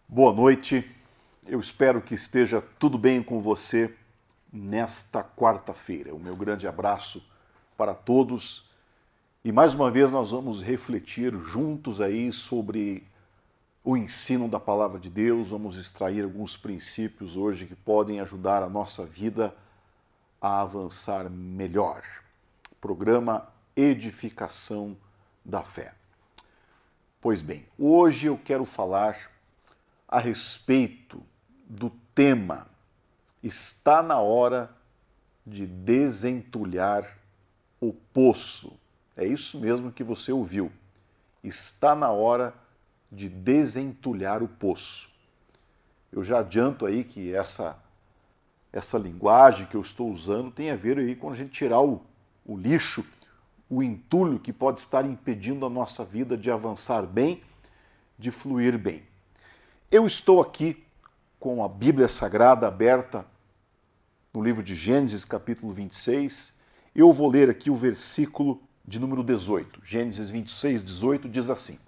Boa noite, eu espero que esteja tudo bem com você nesta quarta-feira. O meu grande abraço para todos e mais uma vez nós vamos refletir juntos aí sobre o ensino da Palavra de Deus, vamos extrair alguns princípios hoje que podem ajudar a nossa vida a avançar melhor. Programa Edificação da Fé. Pois bem, hoje eu quero falar a respeito do tema "Está na hora de desentulhar o poço". É isso mesmo que você ouviu. Está na hora de desentulhar o poço. Eu já adianto aí que essa linguagem que eu estou usando tem a ver aí com a gente tirar o lixo, o entulho que pode estar impedindo a nossa vida de avançar bem, de fluir bem. Eu estou aqui com a Bíblia Sagrada aberta no livro de Gênesis, capítulo 26. Eu vou ler aqui o versículo de número 18. Gênesis 26, 18 diz assim: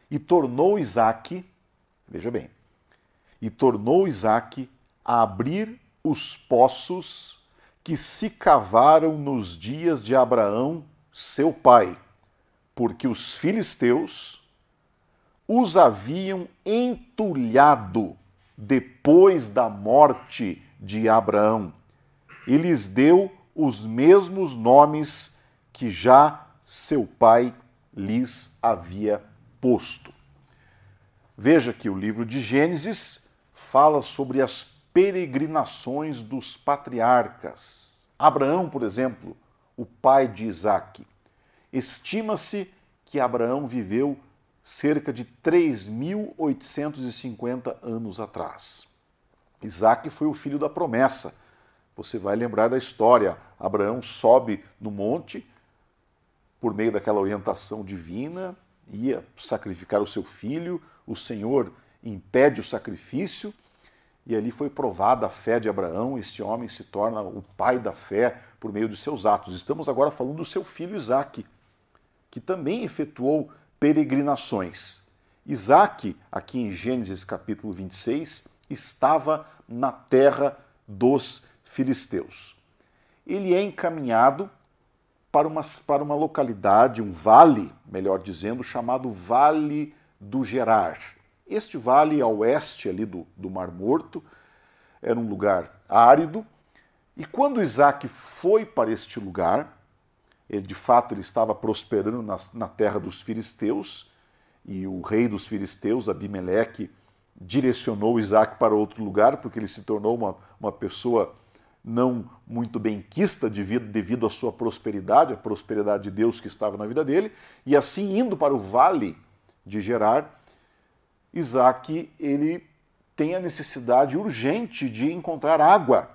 E tornou Isaque, veja bem, e tornou Isaque a abrir os poços que se cavaram nos dias de Abraão, seu pai, porque os filisteus os haviam entulhado depois da morte de Abraão, e lhes deu os mesmos nomes que já seu pai lhes havia posto. Veja que o livro de Gênesis fala sobre as peregrinações dos patriarcas. Abraão, por exemplo, o pai de Isaque. Estima-se que Abraão viveu cerca de 3.850 anos atrás. Isaque foi o filho da promessa. Você vai lembrar da história. Abraão sobe no monte, por meio daquela orientação divina, ia sacrificar o seu filho, o Senhor impede o sacrifício, e ali foi provada a fé de Abraão. Esse homem se torna o pai da fé por meio de seus atos. Estamos agora falando do seu filho Isaque, que também efetuou peregrinações. Isaque, aqui em Gênesis capítulo 26, estava na terra dos filisteus. Ele é encaminhado para uma localidade, um vale, melhor dizendo, chamado Vale do Gerar. Este vale, ao oeste ali do Mar Morto, era um lugar árido, e quando Isaque foi para este lugar, de fato ele estava prosperando na terra dos filisteus, e o rei dos filisteus, Abimeleque, direcionou Isaque para outro lugar, porque ele se tornou uma pessoa não muito benquista devido à sua prosperidade, a prosperidade de Deus que estava na vida dele, e assim indo para o vale de Gerar, Isaque ele tem a necessidade urgente de encontrar água.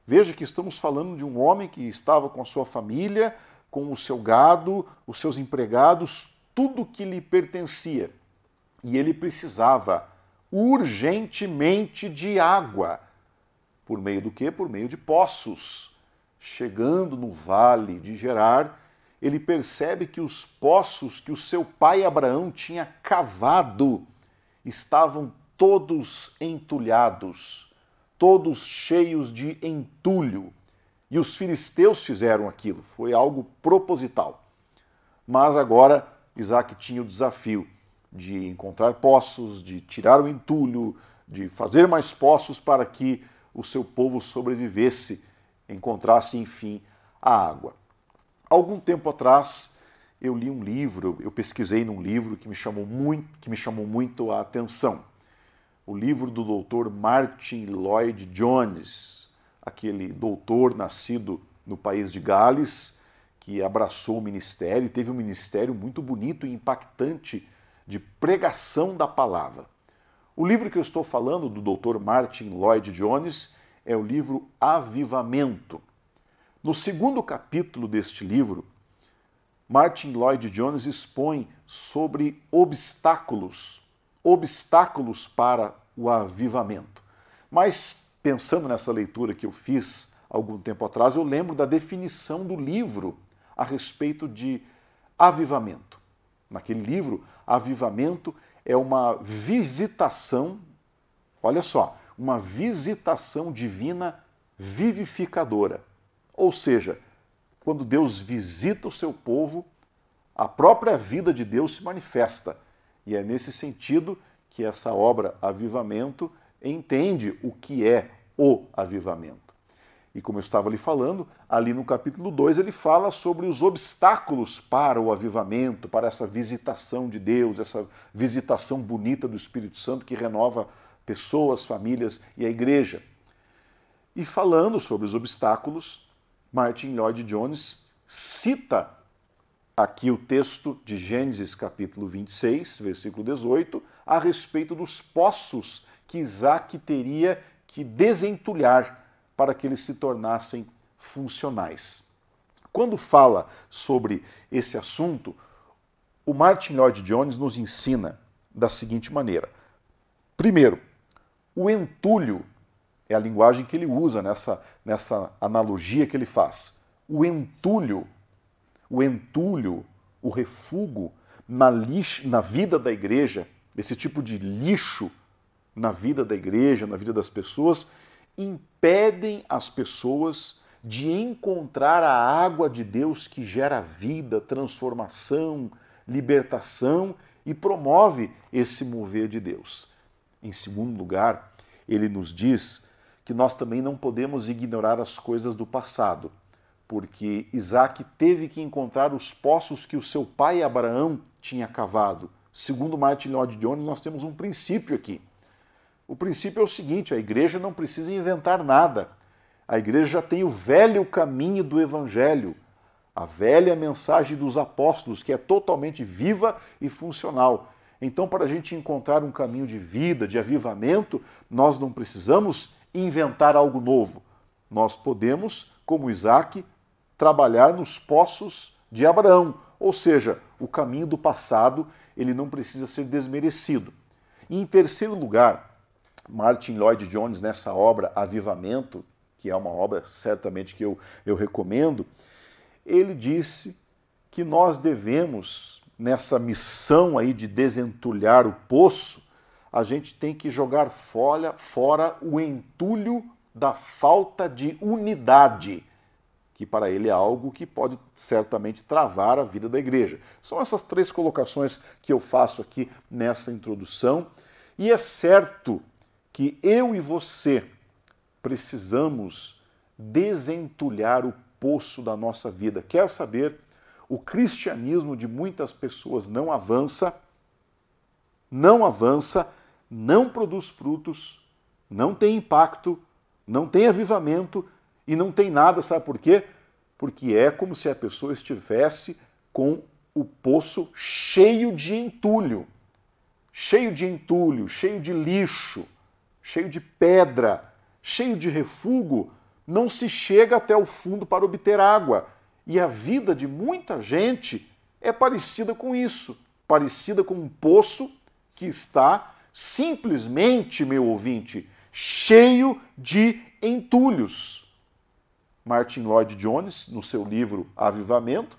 Veja que estamos falando de um homem que estava com a sua família, com o seu gado, os seus empregados, tudo que lhe pertencia. E ele precisava urgentemente de água. Por meio do quê? Por meio de poços. Chegando no vale de Gerar, ele percebe que os poços que o seu pai Abraão tinha cavado estavam todos entulhados, todos cheios de entulho. E os filisteus fizeram aquilo, foi algo proposital. Mas agora Isaque tinha o desafio de encontrar poços, de tirar o entulho, de fazer mais poços para que o seu povo sobrevivesse, encontrasse, enfim, a água. Algum tempo atrás, eu li um livro, eu pesquisei num livro que me chamou muito a atenção. O livro do Dr. Martyn Lloyd-Jones, aquele doutor nascido no país de Gales, que abraçou o ministério, teve um ministério muito bonito e impactante de pregação da palavra. O livro que eu estou falando, do Dr. Martyn Lloyd-Jones, é o livro Avivamento. No segundo capítulo deste livro, Martyn Lloyd-Jones expõe sobre obstáculos para o avivamento. Mas, pensando nessa leitura que eu fiz algum tempo atrás, eu lembro da definição do livro a respeito de avivamento. Naquele livro, avivamento é uma visitação, olha só, uma visitação divina vivificadora. Ou seja, quando Deus visita o seu povo, a própria vida de Deus se manifesta. E é nesse sentido que essa obra Avivamento entende o que é o avivamento. E como eu estava lhe falando, ali no capítulo 2 ele fala sobre os obstáculos para o avivamento, para essa visitação de Deus, essa visitação bonita do Espírito Santo que renova pessoas, famílias e a igreja. E falando sobre os obstáculos, Martyn Lloyd-Jones cita aqui o texto de Gênesis capítulo 26, versículo 18, a respeito dos poços que Isaac teria que desentulhar para que eles se tornassem funcionais. Quando fala sobre esse assunto, o Martyn Lloyd-Jones nos ensina da seguinte maneira. Primeiro, o entulho é a linguagem que ele usa nessa analogia que ele faz. O entulho, o refúgio na vida da igreja, esse tipo de lixo na vida da igreja, na vida das pessoas, impedem as pessoas de encontrar a água de Deus que gera vida, transformação, libertação e promove esse mover de Deus. Em segundo lugar, ele nos diz que nós também não podemos ignorar as coisas do passado, porque Isaac teve que encontrar os poços que o seu pai Abraão tinha cavado. Segundo Martyn Lloyd-Jones, nós temos um princípio aqui. O princípio é o seguinte: a igreja não precisa inventar nada. A igreja já tem o velho caminho do Evangelho, a velha mensagem dos apóstolos, que é totalmente viva e funcional. Então, para a gente encontrar um caminho de vida, de avivamento, nós não precisamos inventar algo novo. Nós podemos, como Isaac, trabalhar nos poços de Abraão, ou seja, o caminho do passado, ele não precisa ser desmerecido. E em terceiro lugar, Martyn Lloyd-Jones, nessa obra Avivamento, que é uma obra certamente que eu recomendo, ele disse que nós devemos, nessa missão aí de desentulhar o poço, a gente tem que jogar fora o entulho da falta de unidade, que para ele é algo que pode certamente travar a vida da igreja. São essas três colocações que eu faço aqui nessa introdução, e é certo que eu e você precisamos desentulhar o poço da nossa vida. Quer saber? O cristianismo de muitas pessoas não avança, não produz frutos, não tem impacto, não tem avivamento e não tem nada, sabe por quê? Porque é como se a pessoa estivesse com o poço cheio de entulho, cheio de lixo, cheio de pedra, cheio de refúgio, não se chega até o fundo para obter água. E a vida de muita gente é parecida com isso, parecida com um poço que está simplesmente, meu ouvinte, cheio de entulhos. Martyn Lloyd-Jones, no seu livro Avivamento,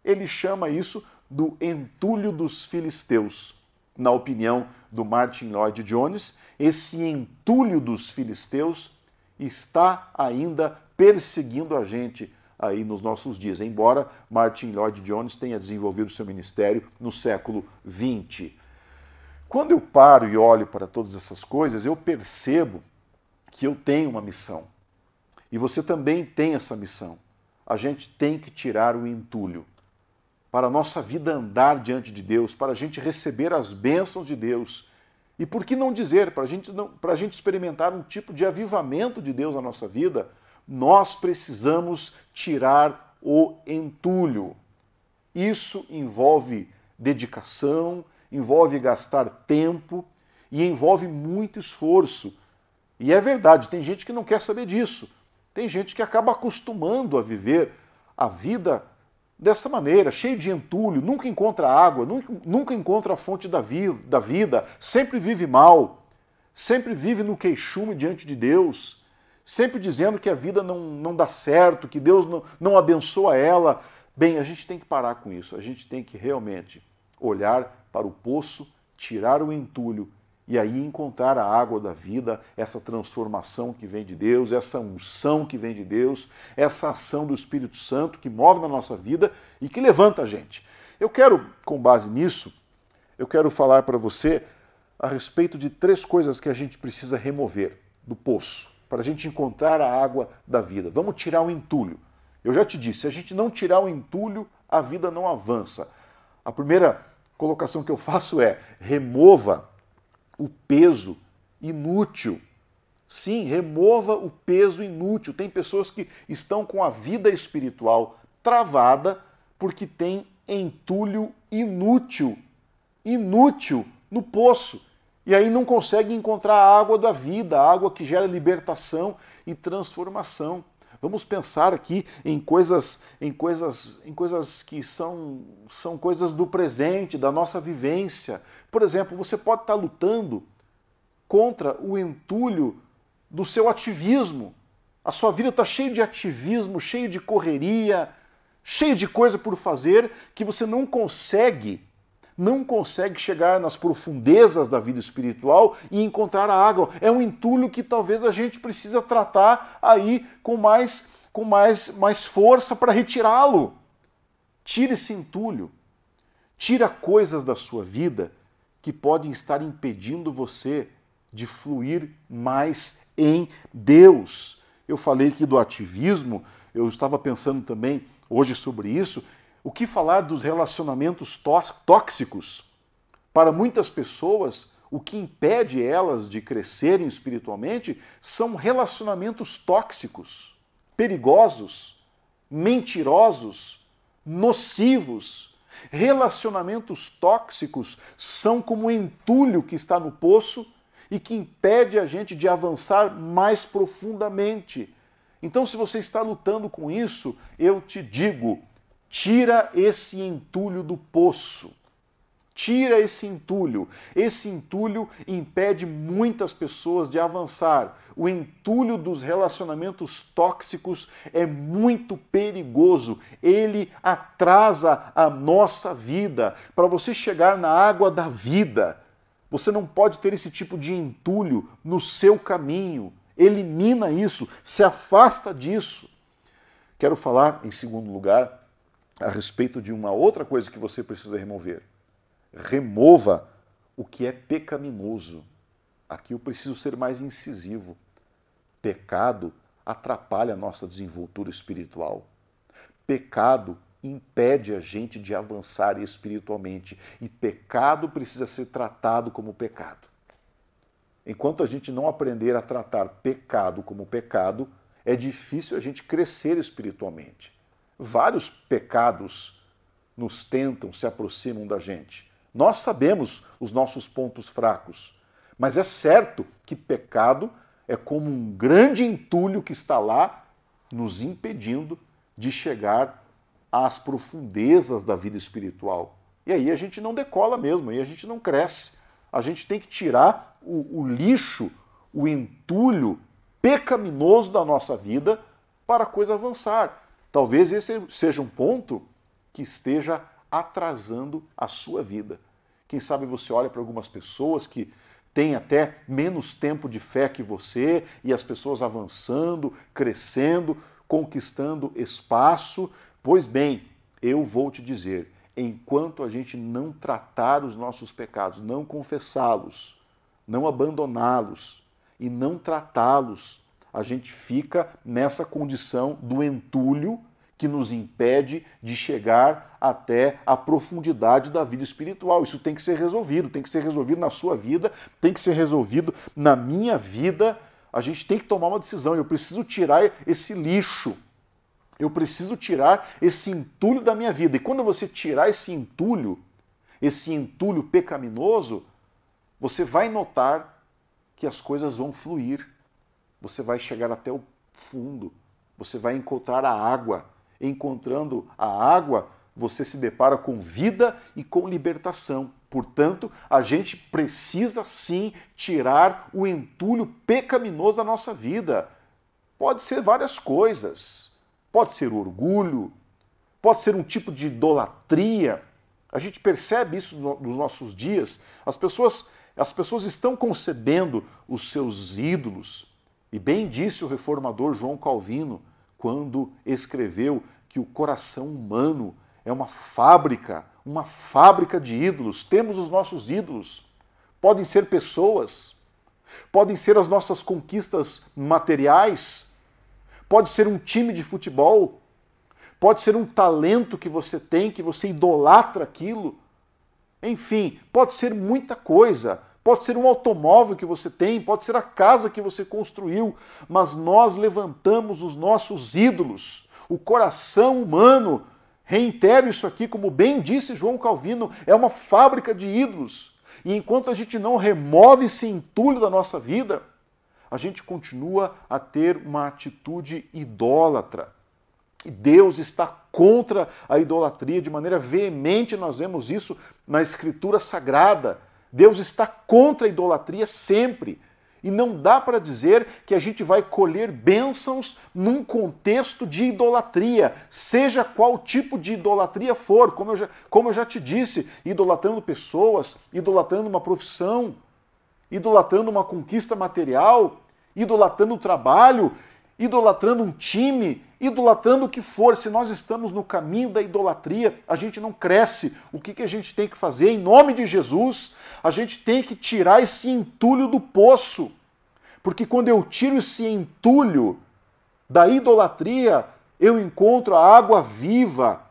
ele chama isso do entulho dos filisteus. Na opinião do Martyn Lloyd-Jones, esse entulho dos filisteus está ainda perseguindo a gente aí nos nossos dias, embora Martyn Lloyd-Jones tenha desenvolvido seu ministério no século XX. Quando eu paro e olho para todas essas coisas, eu percebo que eu tenho uma missão. E você também tem essa missão. A gente tem que tirar o entulho para a nossa vida andar diante de Deus, para a gente receber as bênçãos de Deus. E por que não dizer, para a gente experimentar um tipo de avivamento de Deus na nossa vida, nós precisamos tirar o entulho. Isso envolve dedicação, envolve gastar tempo e envolve muito esforço. E é verdade, tem gente que não quer saber disso. Tem gente que acaba acostumando a viver a vida dessa maneira, cheio de entulho, nunca encontra água, nunca encontra a fonte da vida, sempre vive mal, sempre vive no queixume diante de Deus, sempre dizendo que a vida não dá certo, que Deus não abençoa ela. Bem, a gente tem que parar com isso, a gente tem que realmente olhar para o poço tirar o entulho e aí encontrar a água da vida, essa transformação que vem de Deus, essa unção que vem de Deus, essa ação do Espírito Santo que move na nossa vida e que levanta a gente. Eu quero, com base nisso, eu quero falar para você a respeito de 3 coisas que a gente precisa remover do poço, para a gente encontrar a água da vida. Vamos tirar o entulho. Eu já te disse, se a gente não tirar o entulho, a vida não avança. A primeira colocação que eu faço é: remova o peso inútil. Sim, remova o peso inútil. Tem pessoas que estão com a vida espiritual travada porque tem entulho inútil no poço. E aí não consegue encontrar a água da vida, a água que gera libertação e transformação. Vamos pensar aqui em coisas que são coisas do presente, da nossa vivência. Por exemplo, você pode estar lutando contra o entulho do seu ativismo. A sua vida está cheia de ativismo, cheia de correria, cheia de coisa por fazer, que você não consegue chegar nas profundezas da vida espiritual e encontrar a água. É um entulho que talvez a gente precisa tratar aí com mais força para retirá-lo. Tira esse entulho. Tira coisas da sua vida que podem estar impedindo você de fluir mais em Deus. Eu falei aqui do ativismo, eu estava pensando também hoje sobre isso. O que falar dos relacionamentos tóxicos? Para muitas pessoas, o que impede elas de crescerem espiritualmente são relacionamentos tóxicos, perigosos, mentirosos, nocivos. Relacionamentos tóxicos são como o entulho que está no poço e que impede a gente de avançar mais profundamente. Então, se você está lutando com isso, eu te digo: tira esse entulho do poço. Tira esse entulho. Esse entulho impede muitas pessoas de avançar. O entulho dos relacionamentos tóxicos é muito perigoso. Ele atrasa a nossa vida. Para você chegar na água da vida, você não pode ter esse tipo de entulho no seu caminho. Elimina isso, se afasta disso. Quero falar, em segundo lugar, a respeito de uma outra coisa que você precisa remover. Remova o que é pecaminoso. Aqui eu preciso ser mais incisivo. Pecado atrapalha a nossa desenvoltura espiritual. Pecado impede a gente de avançar espiritualmente. E pecado precisa ser tratado como pecado. Enquanto a gente não aprender a tratar pecado como pecado, é difícil a gente crescer espiritualmente. Vários pecados nos tentam, se aproximam da gente. Nós sabemos os nossos pontos fracos, mas é certo que pecado é como um grande entulho que está lá nos impedindo de chegar às profundezas da vida espiritual. E aí a gente não decola mesmo, aí a gente não cresce. A gente tem que tirar o lixo, o entulho pecaminoso da nossa vida para a coisa avançar. Talvez esse seja um ponto que esteja atrasando a sua vida. Quem sabe você olha para algumas pessoas que têm até menos tempo de fé que você e as pessoas avançando, crescendo, conquistando espaço. Pois bem, eu vou te dizer, enquanto a gente não tratar os nossos pecados, não confessá-los, não abandoná-los e não tratá-los, a gente fica nessa condição do entulho que nos impede de chegar até a profundidade da vida espiritual. Isso tem que ser resolvido na sua vida, tem que ser resolvido na minha vida. A gente tem que tomar uma decisão. Eu preciso tirar esse lixo. Eu preciso tirar esse entulho da minha vida. E quando você tirar esse entulho pecaminoso, você vai notar que as coisas vão fluir. Você vai chegar até o fundo. Você vai encontrar a água. Encontrando a água, você se depara com vida e com libertação. Portanto, a gente precisa sim tirar o entulho pecaminoso da nossa vida. Pode ser várias coisas. Pode ser orgulho, pode ser um tipo de idolatria. A gente percebe isso nos nossos dias. As pessoas estão concebendo os seus ídolos. E bem disse o reformador João Calvino quando escreveu que o coração humano é uma fábrica de ídolos. Temos os nossos ídolos. Podem ser pessoas, podem ser as nossas conquistas materiais, pode ser um time de futebol, pode ser um talento que você tem, que você idolatra aquilo. Enfim, pode ser muita coisa. Pode ser um automóvel que você tem, pode ser a casa que você construiu, mas nós levantamos os nossos ídolos. O coração humano, reitero isso aqui, como bem disse João Calvino, é uma fábrica de ídolos. E enquanto a gente não remove esse entulho da nossa vida, a gente continua a ter uma atitude idólatra. E Deus está contra a idolatria de maneira veemente, nós vemos isso na Escritura Sagrada. Deus está contra a idolatria sempre. E não dá para dizer que a gente vai colher bênçãos num contexto de idolatria, seja qual tipo de idolatria for, como eu já te disse, idolatrando pessoas, idolatrando uma profissão, idolatrando uma conquista material, idolatrando o trabalho, idolatrando um time, idolatrando o que for. Se nós estamos no caminho da idolatria, a gente não cresce. O que a gente tem que fazer? Em nome de Jesus, a gente tem que tirar esse entulho do poço. Porque quando eu tiro esse entulho da idolatria, eu encontro a água viva.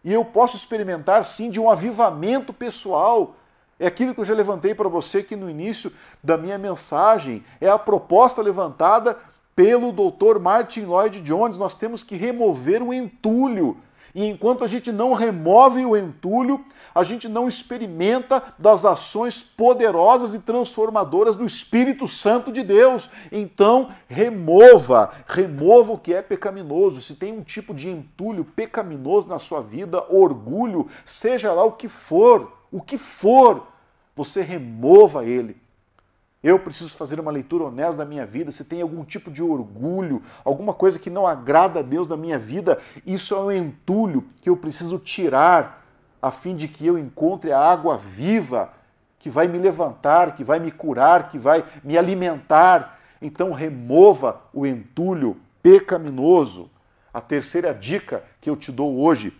E eu posso experimentar, sim, de um avivamento pessoal. É aquilo que eu já levantei para você aqui no início da minha mensagem. É a proposta levantada pelo Dr. Martin Lloyd Jones. Nós temos que remover o entulho. E enquanto a gente não remove o entulho, a gente não experimenta das ações poderosas e transformadoras do Espírito Santo de Deus. Então, remova o que é pecaminoso. Se tem um tipo de entulho pecaminoso na sua vida, orgulho, seja lá o que for, você remova ele. Eu preciso fazer uma leitura honesta da minha vida. Se tem algum tipo de orgulho, alguma coisa que não agrada a Deus da minha vida, isso é um entulho que eu preciso tirar, a fim de que eu encontre a água viva que vai me levantar, que vai me curar, que vai me alimentar. Então remova o entulho pecaminoso. A terceira dica que eu te dou hoje,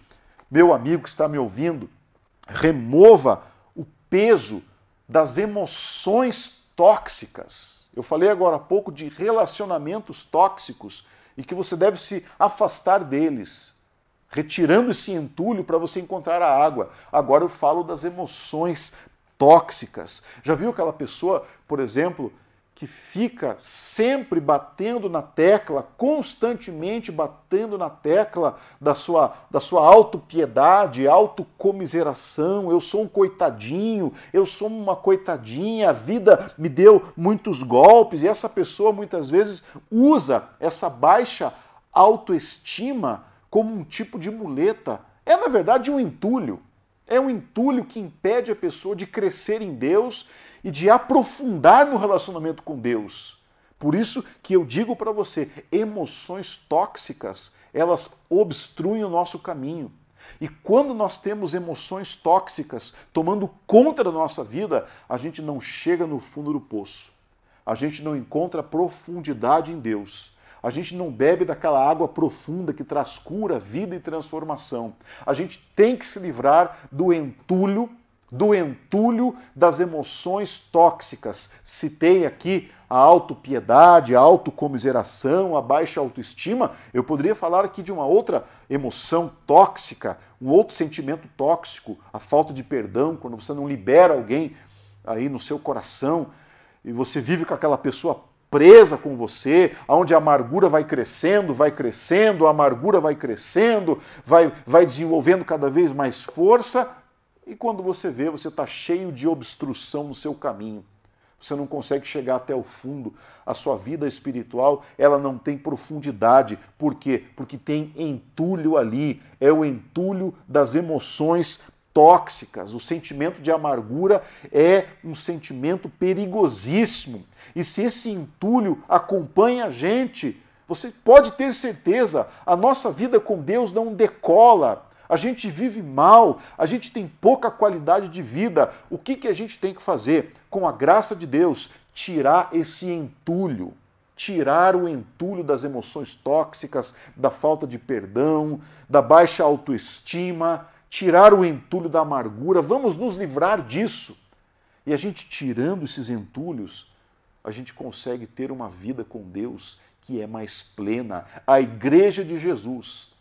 meu amigo que está me ouvindo, remova o peso das emoções tóxicas. Eu falei agora há pouco de relacionamentos tóxicos e que você deve se afastar deles, retirando esse entulho para você encontrar a água. Agora eu falo das emoções tóxicas. Já viu aquela pessoa, por exemplo, que fica sempre batendo na tecla, constantemente batendo na tecla da sua autopiedade, autocomiseração? Eu sou um coitadinho, eu sou uma coitadinha, a vida me deu muitos golpes, e essa pessoa muitas vezes usa essa baixa autoestima como um tipo de muleta. É, na verdade, um entulho. É um entulho que impede a pessoa de crescer em Deus e de aprofundar no relacionamento com Deus. Por isso que eu digo para você, emoções tóxicas, elas obstruem o nosso caminho. E quando nós temos emoções tóxicas tomando conta da nossa vida, a gente não chega no fundo do poço. A gente não encontra profundidade em Deus. A gente não bebe daquela água profunda que traz cura, vida e transformação. A gente tem que se livrar do entulho das emoções tóxicas. Citei aqui a autopiedade, a autocomiseração, a baixa autoestima. Eu poderia falar aqui de uma outra emoção tóxica, um outro sentimento tóxico, a falta de perdão, quando você não libera alguém aí no seu coração e você vive com aquela pessoa presa com você, onde a amargura vai crescendo, a amargura vai crescendo, vai desenvolvendo cada vez mais força, e quando você vê, você está cheio de obstrução no seu caminho. Você não consegue chegar até o fundo. A sua vida espiritual, ela não tem profundidade. Por quê? Porque tem entulho ali. É o entulho das emoções tóxicas. O sentimento de amargura é um sentimento perigosíssimo. E se esse entulho acompanha a gente, você pode ter certeza, a nossa vida com Deus não decola. a gente vive mal, a gente tem pouca qualidade de vida. O que a gente tem que fazer? Com a graça de Deus, tirar esse entulho. Tirar o entulho das emoções tóxicas, da falta de perdão, da baixa autoestima, tirar o entulho da amargura. Vamos nos livrar disso. E a gente tirando esses entulhos, a gente consegue ter uma vida com Deus que é mais plena. A Igreja de Jesus,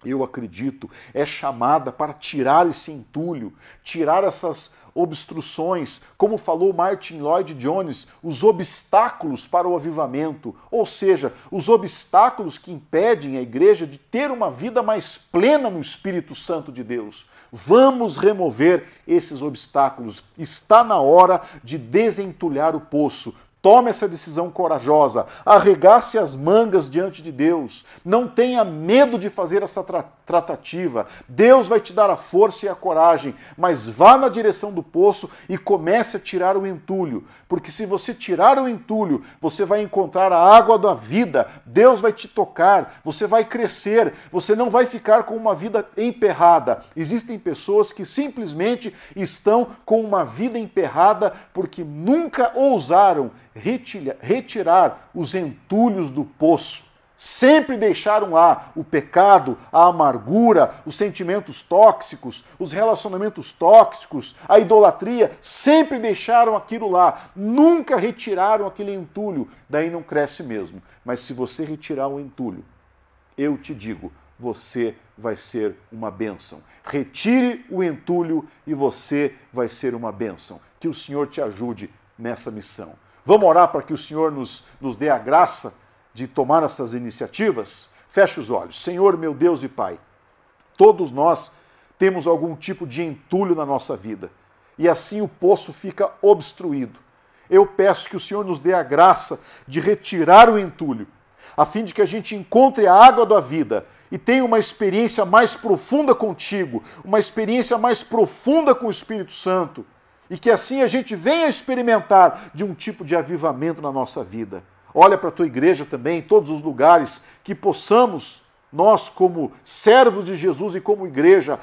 eu acredito, é chamada para tirar esse entulho, tirar essas obstruções, como falou Martin Lloyd Jones, os obstáculos para o avivamento, ou seja, os obstáculos que impedem a igreja de ter uma vida mais plena no Espírito Santo de Deus. Vamos remover esses obstáculos. Está na hora de desentulhar o poço. Tome essa decisão corajosa, arregace as mangas diante de Deus, não tenha medo de fazer essa tratativa. Deus vai te dar a força e a coragem, mas vá na direção do poço e comece a tirar o entulho, porque se você tirar o entulho, você vai encontrar a água da vida, Deus vai te tocar, você vai crescer, você não vai ficar com uma vida emperrada. Existem pessoas que simplesmente estão com uma vida emperrada porque nunca ousaram retirar os entulhos do poço. Sempre deixaram lá o pecado, a amargura, os sentimentos tóxicos, os relacionamentos tóxicos, a idolatria, sempre deixaram aquilo lá. Nunca retiraram aquele entulho, daí não cresce mesmo. Mas se você retirar o entulho, eu te digo, você vai ser uma bênção. Retire o entulho e você vai ser uma bênção. Que o Senhor te ajude nessa missão. Vamos orar para que o Senhor nos dê a graça de tomar essas iniciativas? Feche os olhos. Senhor, meu Deus e Pai, todos nós temos algum tipo de entulho na nossa vida e assim o poço fica obstruído. Eu peço que o Senhor nos dê a graça de retirar o entulho, a fim de que a gente encontre a água da vida e tenha uma experiência mais profunda contigo, uma experiência mais profunda com o Espírito Santo, e que assim a gente venha experimentar de um tipo de avivamento na nossa vida. Olha para a tua igreja também, em todos os lugares, que possamos, nós como servos de Jesus e como igreja,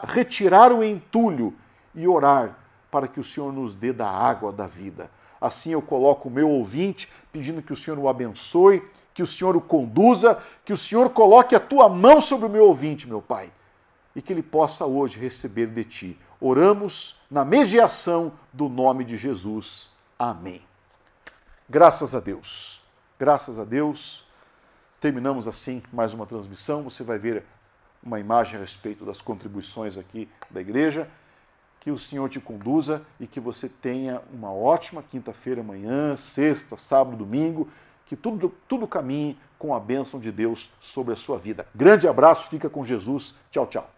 retirar o entulho e orar para que o Senhor nos dê da água da vida. Assim eu coloco o meu ouvinte, pedindo que o Senhor o abençoe, que o Senhor o conduza, que o Senhor coloque a tua mão sobre o meu ouvinte, meu Pai, e que ele possa hoje receber de ti. Oramos na mediação do nome de Jesus. Amém. Graças a Deus. Graças a Deus. Terminamos assim mais uma transmissão. Você vai ver uma imagem a respeito das contribuições aqui da igreja. Que o Senhor te conduza e que você tenha uma ótima quinta-feira, amanhã, sexta, sábado, domingo. Que tudo caminhe com a bênção de Deus sobre a sua vida. Grande abraço, fica com Jesus. Tchau, tchau.